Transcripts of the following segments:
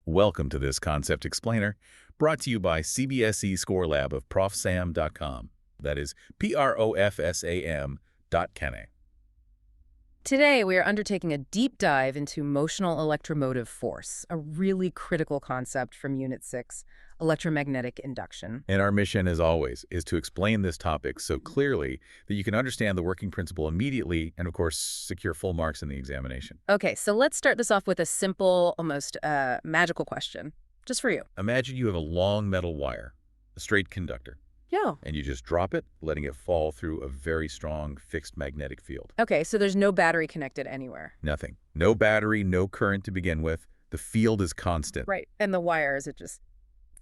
Welcome to this concept explainer, brought to you by CBSE ScoreLab of ProfSam.com. That is ProfSam.Kenne. Today, we are undertaking a deep dive into motional electromotive force, a really critical concept from Unit 6, electromagnetic induction. And our mission, as always, is to explain this topic so clearly that you can understand the working principle immediately and, of course, secure full marks in the examination. Okay, so let's start this off with a simple, almost magical question, just for you. Imagine you have a long metal wire, a straight conductor, Yeah. and you just drop it, letting it fall through a very strong fixed magnetic field. Okay, so there's no battery connected anywhere. Nothing. No battery, no current to begin with. The field is constant. Right. And the wire, is it just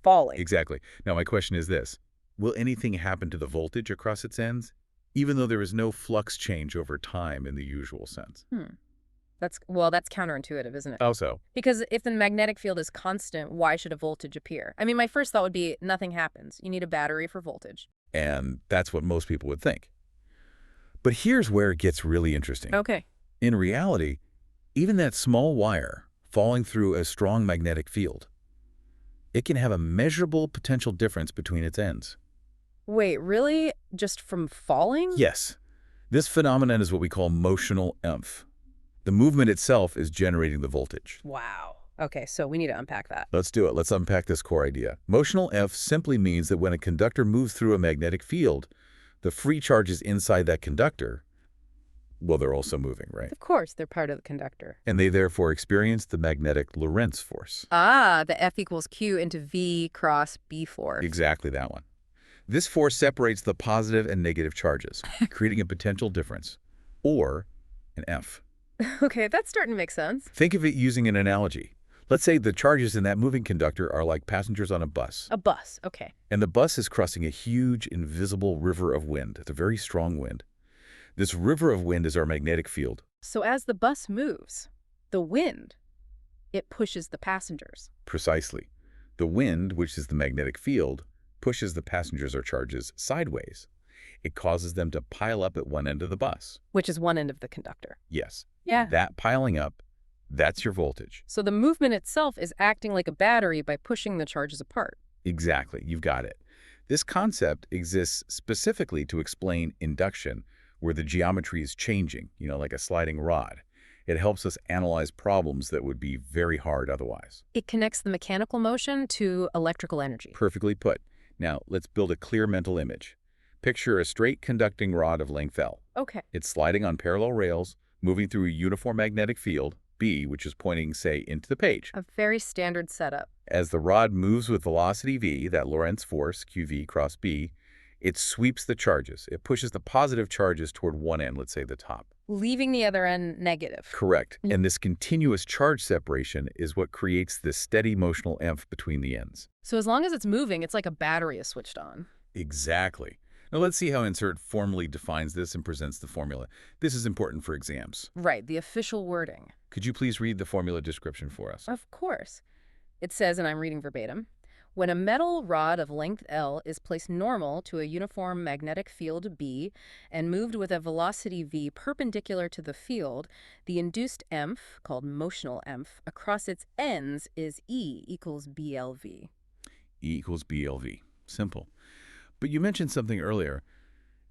falling? Exactly. Now, my question is this. Will anything happen to the voltage across its ends, even though there is no flux change over time in the usual sense? That's counterintuitive, isn't it? How so? Because if the magnetic field is constant, why should a voltage appear? I mean, my first thought would be nothing happens. You need a battery for voltage. And that's what most people would think. But here's where it gets really interesting. Okay. In reality, even that small wire falling through a strong magnetic field, it can have a measurable potential difference between its ends. Wait, really? Just from falling? Yes. This phenomenon is what we call motional EMF. The movement itself is generating the voltage. Wow. Okay, so we need to unpack that. Let's do it. Let's unpack this core idea. Motional EMF simply means that when a conductor moves through a magnetic field, the free charges inside that conductor, well, they're also moving, right? Of course, they're part of the conductor. And they therefore experience the magnetic Lorentz force. Ah, the F equals Q into V cross B force. Exactly that one. This force separates the positive and negative charges, creating a potential difference, or an F. Okay, that's starting to make sense. Think of it using an analogy. Let's say the charges in that moving conductor are like passengers on a bus. A bus, okay. And the bus is crossing a huge, invisible river of wind. It's a very strong wind. This river of wind is our magnetic field. So as the bus moves, the wind, it pushes the passengers. Precisely. The wind, which is the magnetic field, pushes the passengers or charges sideways. It causes them to pile up at one end of the bus. Which is one end of the conductor. Yes. Yeah. That piling up, that's your voltage. So the movement itself is acting like a battery by pushing the charges apart. Exactly. You've got it. This concept exists specifically to explain induction, where the geometry is changing, like a sliding rod. It helps us analyze problems that would be very hard otherwise. It connects the mechanical motion to electrical energy. Perfectly put. Now, let's build a clear mental image. Picture a straight conducting rod of length L. Okay. It's sliding on parallel rails, moving through a uniform magnetic field, B, which is pointing, say, into the page. A very standard setup. As the rod moves with velocity V, that Lorentz force, QV cross B, it sweeps the charges. It pushes the positive charges toward one end, let's say the top. Leaving the other end negative. Correct. And this continuous charge separation is what creates this steady motional EMF between the ends. So as long as it's moving, it's like a battery is switched on. Exactly. Now let's see how insert formally defines this and presents the formula. This is important for exams. Right, the official wording. Could you please read the formula description for us? Of course. It says, and I'm reading verbatim, when a metal rod of length L is placed normal to a uniform magnetic field B and moved with a velocity V perpendicular to the field, the induced EMF, called motional EMF, across its ends is E equals BLV. E equals BLV. Simple. But you mentioned something earlier.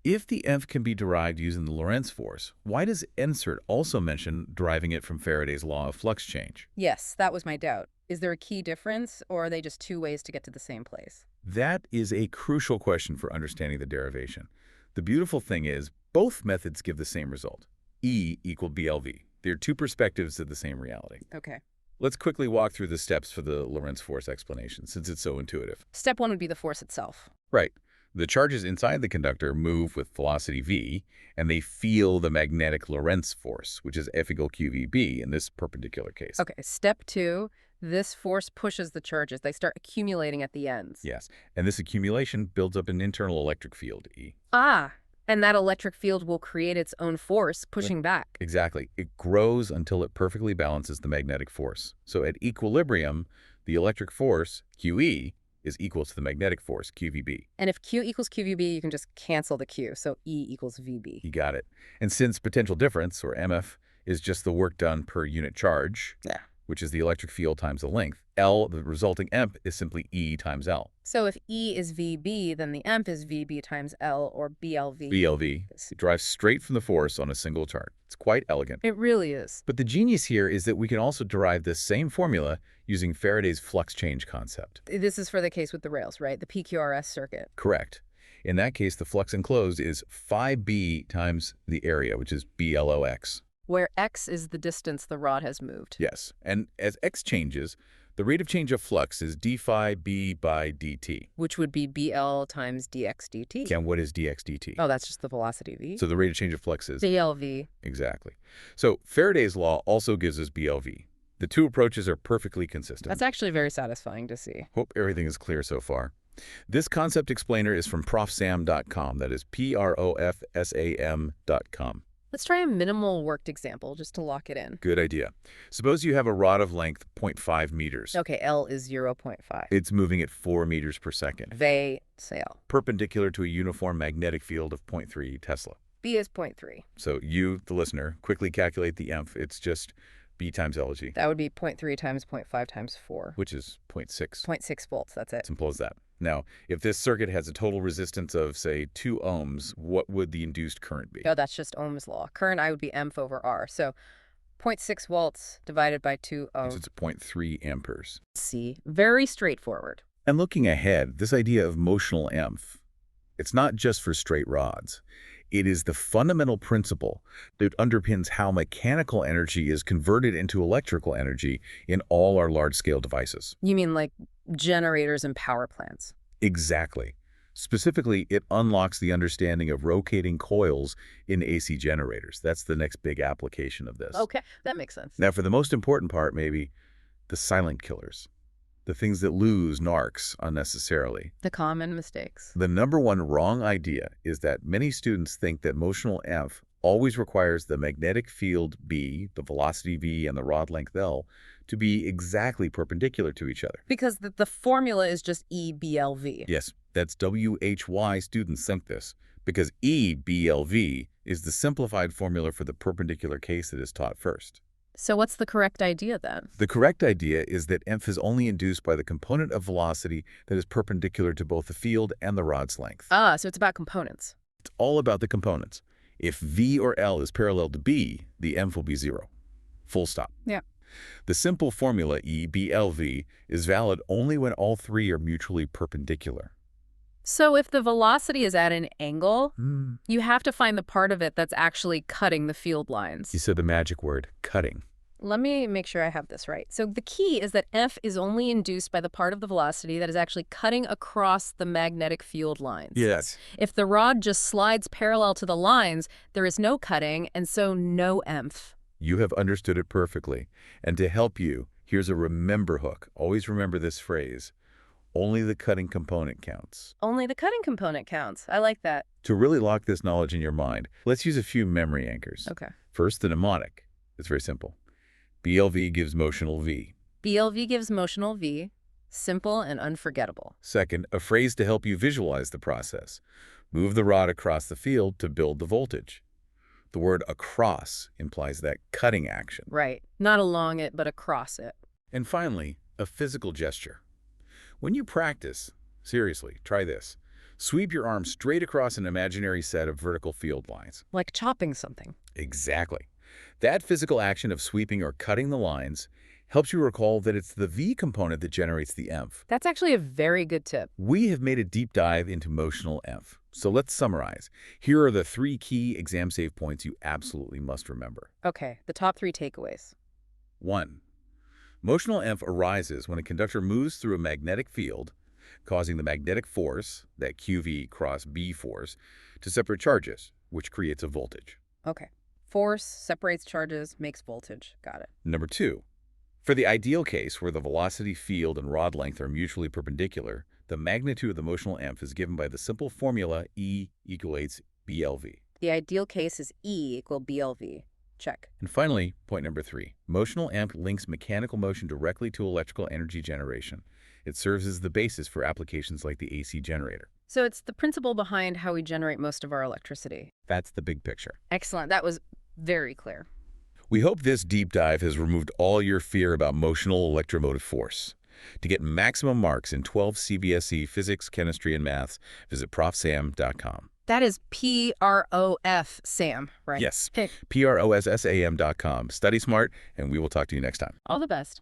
If the EMF can be derived using the Lorentz force, why does insert also mention deriving it from Faraday's law of flux change? Yes, that was my doubt. Is there a key difference, or are they just two ways to get to the same place? That is a crucial question for understanding the derivation. The beautiful thing is, both methods give the same result. E equal BLV. They're two perspectives of the same reality. Okay. Let's quickly walk through the steps for the Lorentz force explanation, since it's so intuitive. Step one would be the force itself. Right. The charges inside the conductor move with velocity v, and they feel the magnetic Lorentz force, which is F equal QVB in this perpendicular case. Okay, step two, this force pushes the charges. They start accumulating at the ends. Yes, and this accumulation builds up an internal electric field, E. Ah, and that electric field will create its own force, pushing back. Exactly. It grows until it perfectly balances the magnetic force. So at equilibrium, the electric force, QE, is equal to the magnetic force, QVB. And if Q equals QVB, you can just cancel the Q, so E equals VB. You got it. And since potential difference, or MF, is just the work done per unit charge, which is the electric field times the length. L, the resulting EMP, is simply E times L. So if E is VB, then the EMP is VB times L, or BLV. BLV. It drives straight from the force on a single chart. It's quite elegant. It really is. But the genius here is that we can also derive this same formula using Faraday's flux change concept. This is for the case with the rails, right? The PQRS circuit. Correct. In that case, the flux enclosed is phi b times the area, which is BLOX. Where x is the distance the rod has moved. Yes, and as x changes, the rate of change of flux is d phi b by dt. Which would be BL times dx dt. And what is dx dt? Oh, that's just the velocity v. So the rate of change of flux is? BLV. Exactly. So Faraday's law also gives us BLV. The two approaches are perfectly consistent. That's actually very satisfying to see. Hope everything is clear so far. This concept explainer is from ProfSam.com. That is ProfSam.com. Let's try a minimal worked example just to lock it in. Good idea. Suppose you have a rod of length 0.5 meters. Okay, L is 0.5. It's moving at 4 meters per second, V, say L. perpendicular to a uniform magnetic field of 0.3 Tesla. B is 0.3. So you, the listener, quickly calculate the EMF. It's just B times LG, That would be 0.3 times 0.5 times 4. which is 0.6. 0.6 volts, that's it. Simple as that. Now, if this circuit has a total resistance of, say, 2 ohms, what would the induced current be? Oh, that's just Ohm's law. Current I would be EMF over R. So 0.6 volts divided by 2 So ohms. it's 0.3 amperes. C. Very straightforward. And looking ahead, this idea of motional EMF, it's not just for straight rods. It is the fundamental principle that underpins how mechanical energy is converted into electrical energy in all our large-scale devices. You mean like generators and power plants? Exactly. Specifically, it unlocks the understanding of rotating coils in AC generators. That's the next big application of this. Okay, that makes sense. Now, for the most important part, maybe, the silent killers. The things that lose narcs unnecessarily. The common mistakes. The number one wrong idea is that many students think that motional EMF always requires the magnetic field B, the velocity V, and the rod length L to be exactly perpendicular to each other. Because the formula is just EBLV. Yes, that's WHY students think this, because EBLV is the simplified formula for the perpendicular case that is taught first. So what's the correct idea then? The correct idea is that EMF is only induced by the component of velocity that is perpendicular to both the field and the rod's length. Ah, so it's about components. It's all about the components. If V or L is parallel to B, the EMF will be 0. Full stop. Yeah. The simple formula EBLV is valid only when all three are mutually perpendicular. So if the velocity is at an angle, you have to find the part of it that's actually cutting the field lines. You said the magic word, cutting. Let me make sure I have this right. So the key is that F is only induced by the part of the velocity that is actually cutting across the magnetic field lines. Yes. If the rod just slides parallel to the lines, there is no cutting, and so no EMF. You have understood it perfectly. And to help you, here's a remember hook. Always remember this phrase. Only the cutting component counts. Only the cutting component counts. I like that. To really lock this knowledge in your mind, let's use a few memory anchors. Okay. First, the mnemonic. It's very simple. BLV gives motional V. BLV gives motional V. Simple and unforgettable. Second, a phrase to help you visualize the process. Move the rod across the field to build the voltage. The word across implies that cutting action. Right. Not along it, but across it. And finally, a physical gesture. When you practice, seriously, try this. Sweep your arm straight across an imaginary set of vertical field lines. Like chopping something. Exactly. That physical action of sweeping or cutting the lines helps you recall that it's the V component that generates the EMF. That's actually a very good tip. We have made a deep dive into motional EMF. So let's summarize. Here are the 3 key exam-safe points you absolutely must remember. Okay, the top 3 takeaways. 1. Motional EMF arises when a conductor moves through a magnetic field, causing the magnetic force, that QV cross B force, to separate charges, which creates a voltage. Okay. Force separates charges, makes voltage. Got it. Number 2. For the ideal case where the velocity field and rod length are mutually perpendicular, the magnitude of the motional EMF is given by the simple formula E equals BLV. The ideal case is E equal BLV. Check. And finally, point number 3. Motional EMF links mechanical motion directly to electrical energy generation. It serves as the basis for applications like the AC generator. So it's the principle behind how we generate most of our electricity. That's the big picture. Excellent. That was very clear. We hope this deep dive has removed all your fear about motional electromotive force. To get maximum marks in 12 CBSE physics, chemistry, and maths, visit profsam.com. That is P-R-O-F Sam, right? Yes, Pick. PROSSAM.com. Study smart, and we will talk to you next time. All the best.